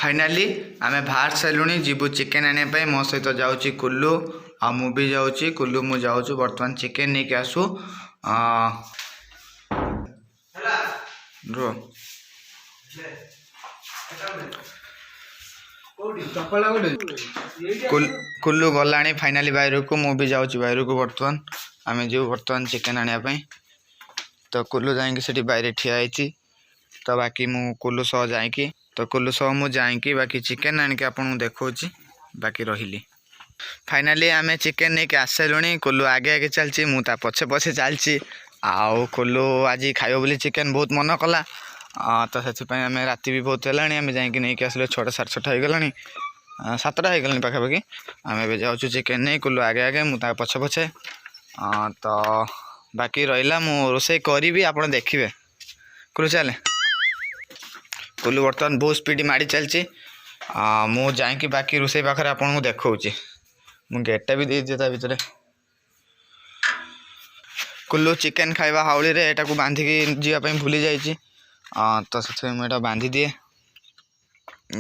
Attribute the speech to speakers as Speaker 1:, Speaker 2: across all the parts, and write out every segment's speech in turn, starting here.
Speaker 1: Finally आम बाहर सारूँ जीवु chicken आने मो सहित जाऊँगी कुल्लू आ मु भी जाऊँगी कुल्लू मु जाऊँ बर्तमान चिकेन नहीं कि आसू कुल्लू गला फाइनाली बाहर को मु भी जाऊँगी बाहर को बर्तमान आम जो बर्तमान चिकेन आने तो कुल्लू जाकि बाहर ठिया तो बाकी मु कुल्लू सह जाकि तो कुल्लू सह मु जाकि बाकी चिकेन आनिक आपको देखा बाकी रही फाइनाली आम चिकेन नहीं आस सारूँ कुल्लू आगे आगे चलती मुझे पछे पछे चलती आउ कुल्लू आज खाइब बोली चिकेन बहुत मन कला तो से आम राति भी बहुत है आम जाकि नहीं आसले 6टा 6:30 हो गला 7टा हो गला पाखापाखि आम ए जाऊँ चिकेन नहीं कुल्लू आगे आगे मुझे पछे पछे तो बाकी रहा मु रोसे करी आप देखिए कुल्लू चले कुल्लू बर्तमान बहुत स्पीड माड़ी चलती मु जाकि बाकी रोसे पाखे आपको देखा मु गेटा भी दे भितर कुल्लू चिकेन खाइबा हाउली रे एटा को बांधिकी जीवाई भूली जाइए तो से मुझे बांधी दिए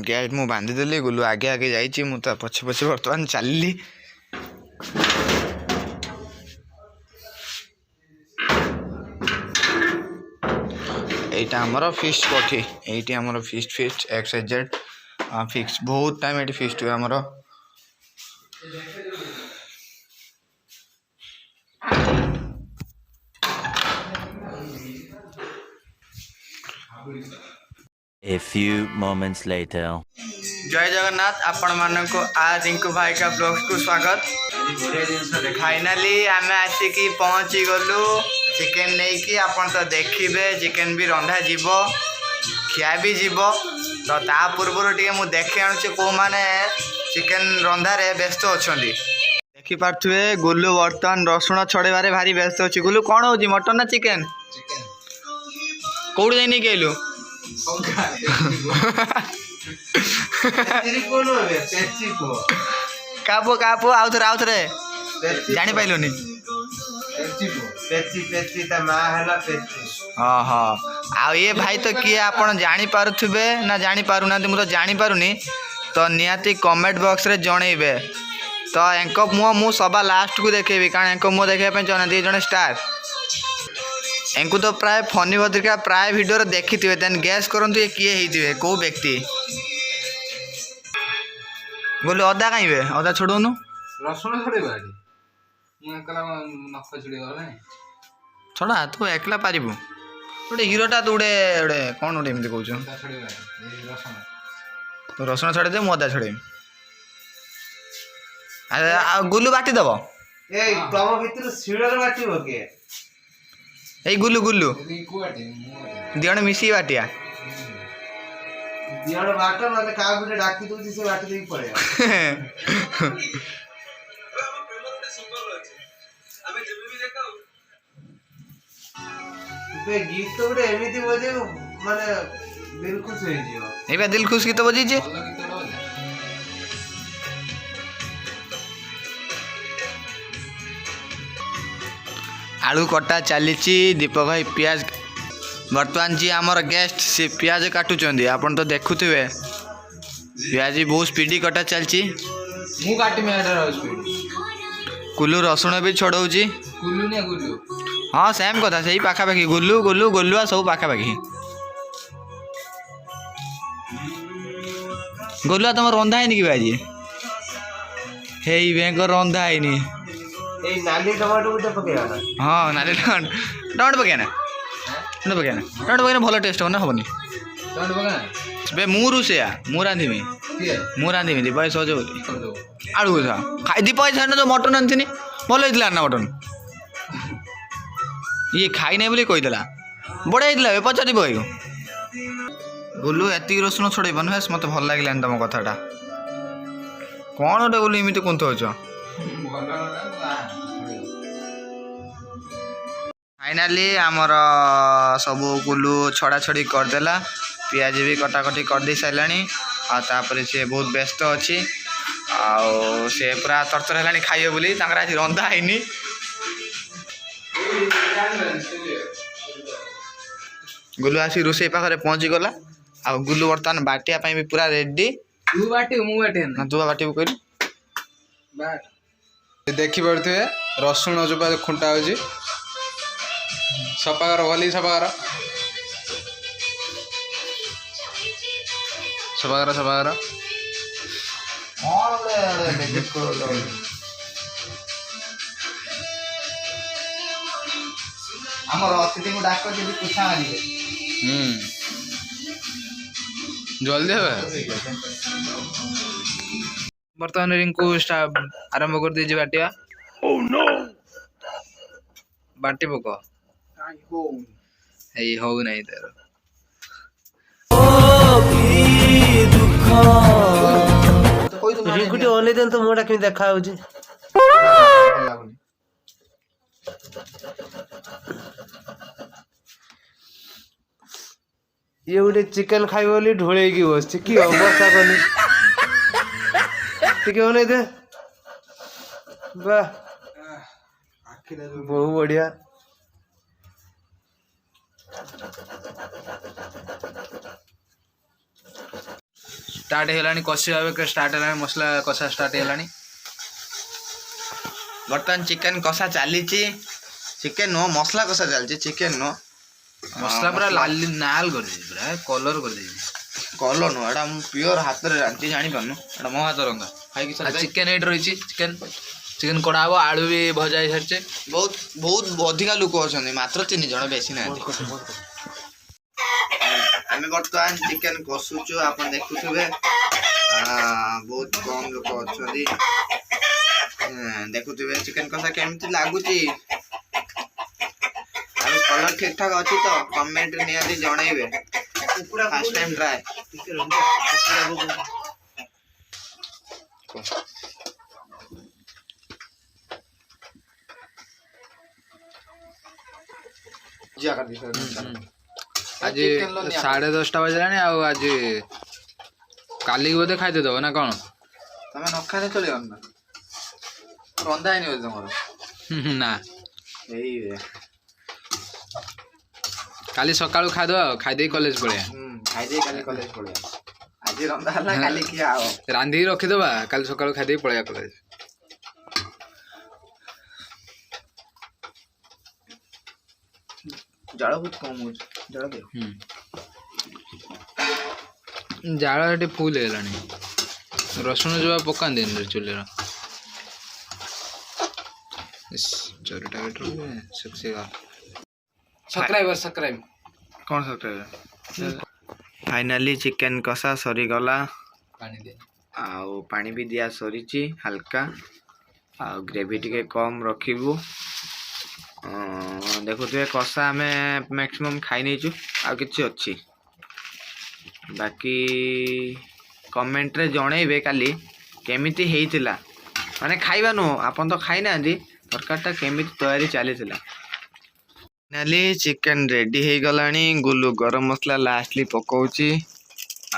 Speaker 1: गेट मु बांधीदेली गुल्लू आगे आगे जाइए मुझे पछे पछे बर्तमान चलली एटा हमर फिस्ट कोठी एटी हमर फिस्ट XYZ फिक्स बहुत टाइम एटी फिस्ट हुए हमर
Speaker 2: A few moments later.
Speaker 1: जय जगन्नाथ आपण मान को आ रिंकू भाई का ब्लॉग्स को स्वागत। फाइनाली आम आसिकी पहुँची गलु चिकेन नहीं कि आपण तो देखिए चिकेन भी रंधा जीव खिया भी जीव तो ता पूर्व टे मु देखी आणुचे को माने चिकेन रंधारे व्यस्त अच्छा देखी पारे गुल्लू बर्तमान रसुण छड़ेबारे भारी व्यस्त अच्छी गुल्लू कौन हो मटन ना चिकेन कौट जाई कहलु कापो कापो आउ थे जानी पाइलुनी हाँ आ ये भाई तो किए आपन जानी पारुथिबे ना जानी पारुना मु तो जानी पारुनी तो निहाती कमेंट बॉक्स रे जणेबे तो एंको मु सभा लास्ट को देखेबी कारण एंको मु देखा चाहना दी जने स्टार एंको तो प्राय फनी भद्रिका प्राय वीडियो देखी थे देन गैस करंतु ये किए हेइथिबे को व्यक्ति बोले अदा कहीं अदा छोड़ोनु
Speaker 3: रसुण छड़ेबा मु एकला नख छड़ेबा
Speaker 1: छोड़ा तू एकला पारिबु गोटे हीरोटा तू गोटे कौन गोटे एमती कहूँ तो रसुण छड़े दे मु अदा छड़े गुल्लू बाटी दब
Speaker 3: तम भर शिଳରେ बाटिब किए
Speaker 1: ए गुल्लू गुल्लू दिजण मिसी बाटिया
Speaker 3: दिहण बाट ना का गुटे डाकी दूची से बाटी देई पड़े बे गीत तो गोटे एमिति बजे माने दिल खुश हो जियो
Speaker 1: एबा दिल खुश गीत बजी जे आलू कटा चली दीपक भाई पियाज बर्तमान जी आमर गेस्ट से पियाज काटुचंदी आपन तो देखुथिबे पियाज बहुत स्पीडी कटा चलची
Speaker 3: मु काटी में स्पीड
Speaker 1: कुल्लू रसुण भी छड़ौची
Speaker 3: कुल्लू ने गुल्लू
Speaker 1: हाँ सेम कथा सही पाखापाखि गुल्लू गुल्लू गोलुआ सब पाखापाखि गोलुआ तुम रंधा है कि आज हे बैंक रंधा है
Speaker 3: ए नाली टमाटो गुटे पकेया ना
Speaker 1: हाँ नाली टमाटो पकेना टमाटो पकेना भल टेस्ट हो ना हेनी
Speaker 3: टमाटो पकेना
Speaker 1: बे मु रुसेया मु रांधिमी दीपा सहज आलू था खाई दीपा छाड़ जो मटन आनी भल होता ना मटन ये खाई ना बोली कहीदेला बढ़िया होता पचार भाई बोलू एति रसुण छड़े नुहेस मत भल लगे तुम कथाटा कौन गोटे बोलू इमती कुंथ हो फाइनाली आमर सब गुल्लू छड़ा छड़ी करदेला पियाज भी कटाकटी कर दे सारा आपर सी बहुत व्यस्त अच्छी आउ से पूरा तरतर है खाइए बोली आज रंधा है गुल्लू आसी रोसे पाखे पहुँची गला आ गुल्लू बर्तमान बाटिया ପାଇଁ भी पूरा रेडी
Speaker 3: तू बाटे मु बाटे
Speaker 1: ना तू बाटिबू कहलु
Speaker 3: बाट देखि पड़ुथिबे रसुण जो खुंटा होजी सफा कर भली सफा कर
Speaker 1: हमर अतिथि को डाक जे पूछा मानिबे
Speaker 3: जल्दी है बर्तमान रिंकू आरंभ कर दीजिए बाटिया ओह नो बाटी पको एई हो नहीं तार
Speaker 4: रिंकुटी ओने देन तो मोटा केमी देखा होजी ये गोटे चिकेन खाइब बोली ढोलैकी बस कि अवस्था कली टिके ओने दे वाह बहुत बढ़िया
Speaker 3: स्टार्ट हेलानी कसी भाबे स्टार्ट हेलानी मसला कसा स्टार्ट हेलानी
Speaker 1: बर्तमान चिकन कषा चली चिकन नो मसला कषा चलती चिकन नो
Speaker 3: मसला पूरा लाल नाल कर दे पूरा कलर कर दे
Speaker 1: कलर नो एटा मु प्योर हाथ रे रांची जानि पन्नु
Speaker 3: एटा मो हाथ रंगा
Speaker 1: खाई कि
Speaker 3: चिकन एट रही चिकन चिकन कड़ा हबो आलू भी भजा है छे
Speaker 1: बहुत बहुत अधिका लोक अछन मात्र 3 जण बेसी ना हमें बर्तमान चिकन कषुचु आपन देखुथबे बहुत कम लोक अछदी देखुथबे चिकन कषा केमति लागुची अब कलर ठीक ठाक अच्छी तो कमेंट निहाती जणाइबे फर्स्ट टाइम ट्राई
Speaker 3: आज 10:30 बजलानी आज काली बोधे खाई दब ना कौन
Speaker 1: तमें न खाने चलियो ना रंधा नहीं तुम
Speaker 3: ना
Speaker 1: यही
Speaker 3: काली सकाळू खादो खाई कॉलेज पड़े
Speaker 1: खाई काली कॉलेज पड़े आज रंधा हला काली किया हो
Speaker 3: रांधी रखी दबा काली सकाळू खाई पड़े कॉलेज
Speaker 1: जाळ बहुत कम हो जाळ दे
Speaker 3: जाळ एटे फुल हेलानी रसुण जो पका दिन चुले चोरीटा सब्सक्राइब
Speaker 1: कौन सब्सक्राइब फाइनली चिकन कषा सरी गला आउ पानी भी दिया सरी हल्का आ ग्रेवी टिके कम रखिबू देखुए कषा आम मैक्सिमम खाई नहीं आ कि अच्छी बाकी कमेंट रे जणेबे काली केमिति हेइतिला माने खाइबा नु आपन तो खाई ना तरकारीटा केमिति तैयारी चली फाइनली चिकन रेडी हो गलानी गुलू गरम मसला लास्टली पकाउची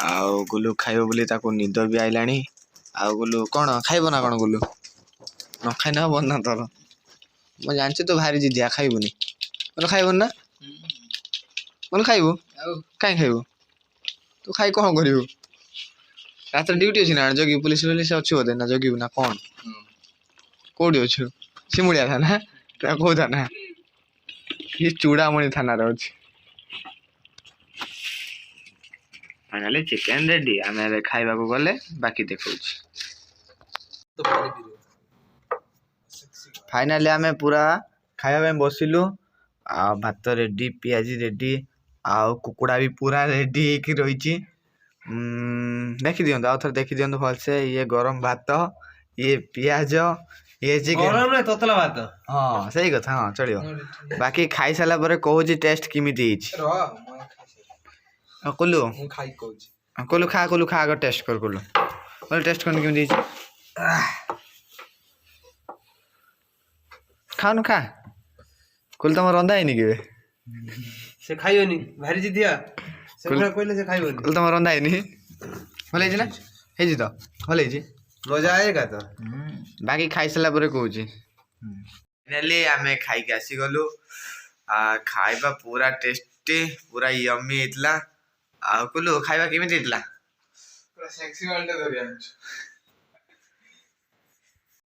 Speaker 1: आउ गुलू खाइबो बोली ताको निद भी आइलानी आउ गुलू कौन खाइबो ना कौन गुलू न खाइ ना बना तोर मैं जानछि तो भारी जिदिया खाइबुनी मन खाइबुन ना मन खाइबु काई खाइबु तू खाइ कौन करिबु रात ड्यूटी अछि ना जगी पुलिस अछि बोधे ना जगी ना कौन कोडी अछि सिमुलिया था ना तो को था ना ये चूड़ामणि थाना रे अछि फाइनली चिकन रेडी आमे खाइबा को गले बाकी देखौछि फाइनली आमे पूरा खाइबा में बसिलु आ भात रेडी पियाजी रेडी आ कुकुड़ा भी पूरा रेडी कि रही देखी दियंतु आउ थोड़े देखी दियंतु भल से ये गरम भात ये पियाज ये चिकन
Speaker 4: गरम रे ततला भात
Speaker 1: हां सही कथा हां चलियो बाकी खाई साला परे कहूची टेस्ट किमिति हिच कुल्लू कुल्लू खा आगे टेस्ट कर कुल्लू बोल टेस्ट करने किमिति हिच खानु खा कुल तुम रंधा है कि
Speaker 4: से खाइयोनी भारी जिदिया से पूरा कहले से खाइयोनी
Speaker 1: कुल तुम रंधा है भले ना हे तो भले
Speaker 4: मजा आएगा तो
Speaker 1: बाकी खाई सारा पर कहूँ फाइनली आम खाई आसी गलु खाइबा पूरा टेस्टी पूरा यम्मी होता ଆଉ କୁଲୁ ଖାଇବା କେମିତି ହେଇଥିଲା?
Speaker 3: ପୁରା ସେକ୍ସି ମାଲଟା ଧରି ଆଣିଛୁ।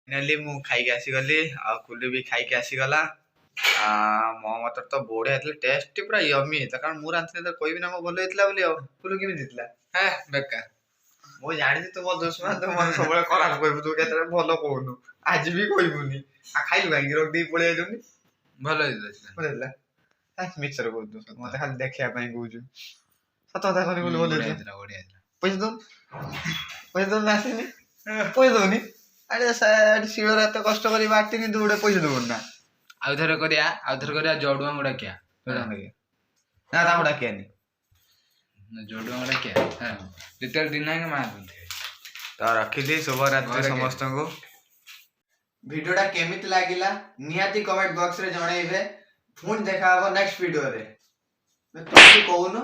Speaker 1: ଫାଇନାଲି ମୁଁ ଖାଇକି ଆସିଗଲି ଆଉ କୁଲୁ ବି ଖାଇକି ଆସିଗଲା। ମୋ ମତରେ ତ ବଢିଆ ହେଇଥିଲା, ଟେଷ୍ଟ ପୁରା ୟମି ହେଇଥିଲା। କାରଣ ମୁଁ ରାନ୍ଧିଥିଲି ତ କହିବି ନା ମୋ ଭଲ ହେଇଥିଲା ବୋଲି। ଆଉ କୁଲୁ କେମିତି ହେଇଥିଲା?
Speaker 3: ହେ ବେକାର।
Speaker 1: ମୁଁ ଜାଣିଛି ତୁ ମୋ ଦୁଶ୍ମନ, ତୁ ମତେ ସବୁବେଳେ ଖରାପ କହିବୁ, ତୁ କେତେବେଳେ ଭଲ କହୁନୁ, ଆଜି ବି କହିବୁନି। ଆଉ ଖାଇଲୁ କାହିଁକି? ରଖିଦେଇକି ପଳେଇ ଆଇଲୁନି।
Speaker 3: ଭଲ ହେଇଥିଲା।
Speaker 1: ଭଲ ହେଇଥିଲା? ମିଛରେ କହୁଛୁ, ମତେ ଖାଲି ଦେଖିବା ପାଇଁ କହୁଛୁ। ସତ କଥା କହିଲି ବୋଲି ଭଲ ହେଇଥିଲା।
Speaker 3: ବଢିଆ ହେଇଥିଲା।
Speaker 1: ପଇସା ଦଉନୁ, ପଇସା ଦଉନୁ, ଆସିନି ପଇସା ଦଉନି। ଆରେ ଶିଳରେ ଏତେ କଷ୍ଟ କରି ବାଟିନି, ତୁ ଗୋଟେ ପଇସା ଦବୁନି ନା?
Speaker 3: ଆଉଥରେ କରିବା ଜଡୁଆଙ୍କୁ ଡାକିଆ।
Speaker 1: ନା ତାଙ୍କୁ ଡାକିଆନି।
Speaker 3: ଜଡୁଆଙ୍କୁ ଡାକିଆ ଯେତେବେଳେ ଦିନ ହେଇକି ମା
Speaker 1: ତ ରଖିଲି। ଶୁଭରାତ୍ରି ସମସ୍ତଙ୍କୁ। ଭିଡିଓଟା କେମିତି ଲାଗିଲା ନିହାତି କମେଣ୍ଟ ବକ୍ସରେ ଜଣେଇବେ। ପୁଣି ଦେଖା ହବ ନେକ୍ସଟ ଭିଡିଓରେ। ତୁ କହୁନୁ।